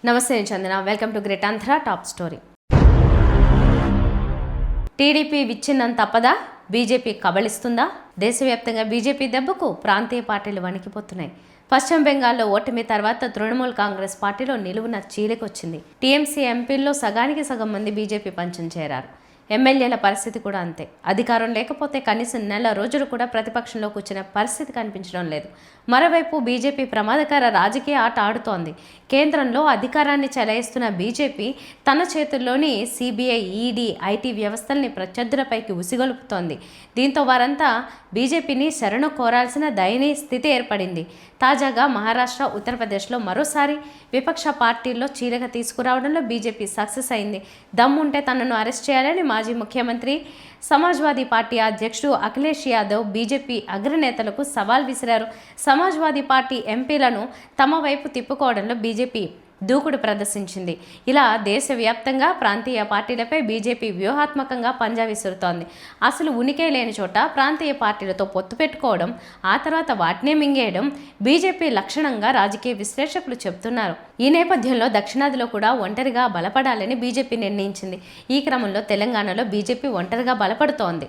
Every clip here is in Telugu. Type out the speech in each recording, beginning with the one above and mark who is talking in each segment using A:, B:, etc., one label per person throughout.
A: నమస్తే Chandana, welcome to Great Andhra top story. TDP విచ్ఛిన్నం తప్పదా? బీజేపీ కబళిస్తుందా? దేశవ్యాప్తంగా బీజేపీ దెబ్బకు ప్రాంతీయ పార్టీలు వణికిపోతున్నాయి. పశ్చిమ బెంగాల్లో ఓటమి తర్వాత తృణమూల్ కాంగ్రెస్ పార్టీలో నిలువున చీలికొచ్చింది. టీఎంసీ ఎంపీల్లో సగానికి సగం మంది బీజేపీ పంచం చేరారు. ఎమ్మెల్యేల పరిస్థితి కూడా అంతే. అధికారం లేకపోతే కనీసం నెల రోజులు కూడా ప్రతిపక్షంలో కూర్చునే పరిస్థితి కనిపించడం లేదు. మరోవైపు బీజేపీ ప్రమాదకర రాజకీయ ఆట ఆడుతోంది. కేంద్రంలో అధికారాన్ని చెలాయిస్తున్న బీజేపీ తన చేతుల్లోని సిబిఐ, ఈడీ, ఐటీ వ్యవస్థల్ని ప్రత్యర్థులపైకి ఉసిగొలుపుతోంది. దీంతో వారంతా బీజేపీని శరణు కోరాల్సిన దయనీయ స్థితి ఏర్పడింది. తాజాగా మహారాష్ట్ర, ఉత్తరప్రదేశ్లో మరోసారి విపక్ష పార్టీల్లో చీలిక తీసుకురావడంలో బీజేపీ సక్సెస్ అయింది. దమ్ముంటే తనను అరెస్ట్ చేయాలని మాజీ ముఖ్యమంత్రి, సమాజ్వాదీ పార్టీ అధ్యక్షుడు అఖిలేష్ యాదవ్ బీజేపీ అగ్రనేతలకు సవాల్ విసిరారు. సమాజ్వాదీ పార్టీ ఎంపీలను తమ వైపు తిప్పుకోవడంలో బీజేపీ దూకుడు ప్రదర్శించింది. ఇలా దేశవ్యాప్తంగా ప్రాంతీయ పార్టీలపై బీజేపీ వ్యూహాత్మకంగా పంజా విసురుతోంది. అసలు ఉనికే లేని చోట ప్రాంతీయ పార్టీలతో పొత్తు పెట్టుకోవడం, ఆ తర్వాత వాటినే మింగేయడం బీజేపీ లక్షణంగా రాజకీయ విశ్లేషకులు చెబుతున్నారు. ఈ నేపథ్యంలో దక్షిణాదిలో కూడా ఒంటరిగా బలపడాలని బీజేపీ నిర్ణయించింది. ఈ క్రమంలో తెలంగాణలో బీజేపీ ఒంటరిగా బలపడుతోంది.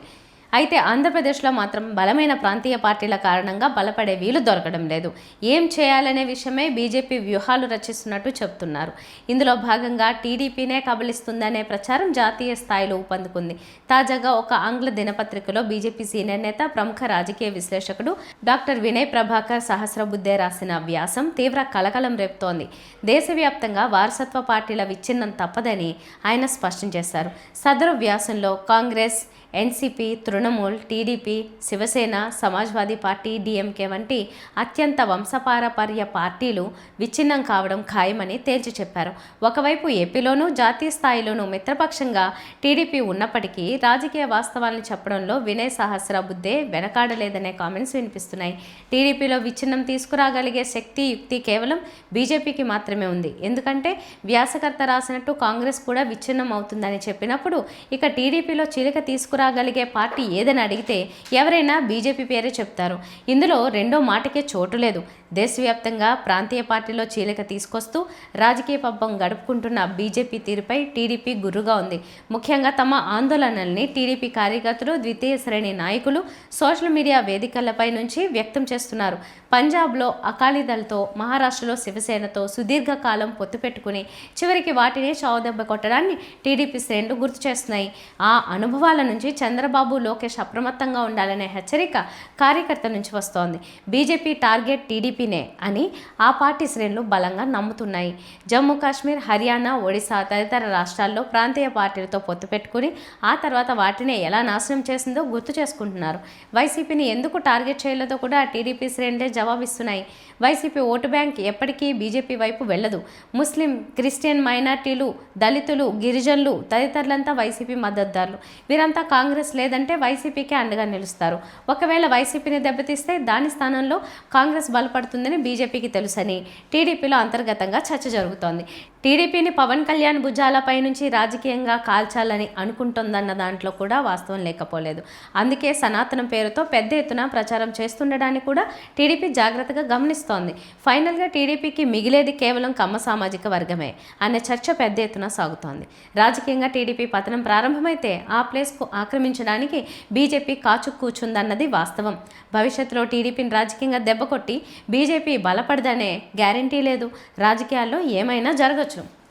A: అయితే ఆంధ్రప్రదేశ్లో మాత్రం బలమైన ప్రాంతీయ పార్టీల కారణంగా బలపడే వీలు దొరకడం లేదు. ఏం చేయాలనే విషయమై బీజేపీ వ్యూహాలు రచిస్తున్నట్టు చెబుతున్నారు. ఇందులో భాగంగా టీడీపీనే కబళిస్తుందనే ప్రచారం జాతీయ స్థాయిలో ఊపందుకుంది. తాజాగా ఒక ఆంగ్ల దినపత్రికలో బీజేపీ సీనియర్ నేత, ప్రముఖ రాజకీయ విశ్లేషకుడు డాక్టర్ వినయ్ ప్రభాకర్ సహస్రబుద్ధే రాసిన వ్యాసం తీవ్ర కలకలం రేపుతోంది. దేశవ్యాప్తంగా వారసత్వ పార్టీల విచ్ఛిన్నం తప్పదని ఆయన స్పష్టం చేశారు. సదరు వ్యాసంలో కాంగ్రెస్, ఎన్సీపీ, తృణమూల్, టీడీపీ, శివసేన, సమాజ్వాదీ పార్టీ, డీఎంకే వంటి అత్యంత వంశపారపర్య పార్టీలు విచ్ఛిన్నం కావడం ఖాయమని తేల్చి చెప్పారు. ఒకవైపు ఏపీలోనూ జాతీయ స్థాయిలోనూ మిత్రపక్షంగా టీడీపీ ఉన్నప్పటికీ రాజకీయ వాస్తవాలను చెప్పడంలో వినయ్ సహస్రబుద్ధే వెనకాడలేదనే కామెంట్స్ వినిపిస్తున్నాయి. టీడీపీలో విచ్ఛిన్నం తీసుకురాగలిగే శక్తి, యుక్తి కేవలం బీజేపీకి మాత్రమే ఉంది. ఎందుకంటే వ్యాసకర్త రాసినట్టు కాంగ్రెస్ కూడా విచ్ఛిన్నం అవుతుందని చెప్పినప్పుడు ఇక టీడీపీలో చీలిక తీసుకురాగలిగే పార్టీ ఏదని అడిగితే ఎవరైనా బీజేపీ పేరే చెప్తారు. ఇందులో రెండో మాటకే చోటు లేదు. దేశవ్యాప్తంగా ప్రాంతీయ పార్టీలో చీలిక తీసుకొస్తూ రాజకీయ పబ్బం గడుపుకుంటున్న బీజేపీ తీరుపై టీడీపీ గుర్రుగా ఉంది. ముఖ్యంగా తమ ఆందోళనల్ని టీడీపీ కార్యకర్తలు, ద్వితీయ శ్రేణి నాయకులు సోషల్ మీడియా వేదికలపై నుంచి వ్యక్తం చేస్తున్నారు. పంజాబ్లో అకాలీదళ్తో, మహారాష్ట్రలో శివసేనతో సుదీర్ఘకాలం పొత్తు పెట్టుకుని చివరికి వాటిని చావుదెబ్బ కొట్టడాన్ని టీడీపీ శ్రేణులు గుర్తు చేస్తున్నాయి. ఆ అనుభవాల నుంచి చంద్రబాబు, లోకేష్ అప్రమత్తంగా ఉండాలనే హెచ్చరిక కార్యకర్తల నుంచి వస్తోంది. బీజేపీ టార్గెట్ టీడీపీనే అని ఆ పార్టీ శ్రేణులు బలంగా నమ్ముతున్నాయి. జమ్మూ కాశ్మీర్, హర్యానా, ఒడిశా తదితర రాష్ట్రాల్లో ప్రాంతీయ పార్టీలతో పొత్తు పెట్టుకుని ఆ తర్వాత వాటినే ఎలా నాశనం చేసిందో గుర్తు చేసుకుంటున్నారు. వైసీపీని ఎందుకు టార్గెట్ చేయలేదో కూడా టీడీపీ శ్రేణులే జవాబిస్తున్నాయి. వైసీపీ ఓటు బ్యాంక్ ఎప్పటికీ బీజేపీ వైపు వెళ్ళదు. ముస్లిం, క్రిస్టియన్ మైనార్టీలు, దళితులు, గిరిజనులు తదితరులంతా వైసీపీ మద్దతుదారులు. వీరంతా కాంగ్రెస్ లేదంటే వైసీపీకే అండగా నిలుస్తారు. ఒకవేళ వైసీపీని దెబ్బతీస్తే దాని స్థానంలో కాంగ్రెస్ బలపడుతుందని బీజేపీకి తెలుసని టీడీపీలో అంతర్గతంగా చర్చ జరుగుతోంది. టీడీపీని పవన్ కళ్యాణ్ భుజాలపై నుంచి రాజకీయంగా కాల్చాలని అనుకుంటోందన్న దాంట్లో కూడా వాస్తవం లేకపోలేదు. అందుకే సనాతనం పేరుతో పెద్ద ఎత్తున ప్రచారం చేస్తుండడాన్ని కూడా టీడీపీ జాగ్రత్తగా గమనిస్తోంది. ఫైనల్గా టీడీపీకి మిగిలేది కేవలం కమ్మ సామాజిక వర్గమే అనే చర్చ పెద్ద ఎత్తున సాగుతోంది. రాజకీయంగా టీడీపీ పతనం ప్రారంభమైతే ఆ ప్లేస్కు ఆక్రమించడానికి బీజేపీ కాచు కూర్చుందన్నది వాస్తవం. భవిష్యత్తులో టీడీపీని రాజకీయంగా దెబ్బకొట్టి బీజేపీ బలపడదనే గ్యారంటీ లేదు. రాజకీయాల్లో ఏమైనా జరగచ్చు.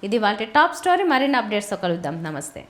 A: ఇది వాళ్ళ టాప్ స్టోరీ. మరిన్ని అప్డేట్స్తో కలుద్దాం. నమస్తే.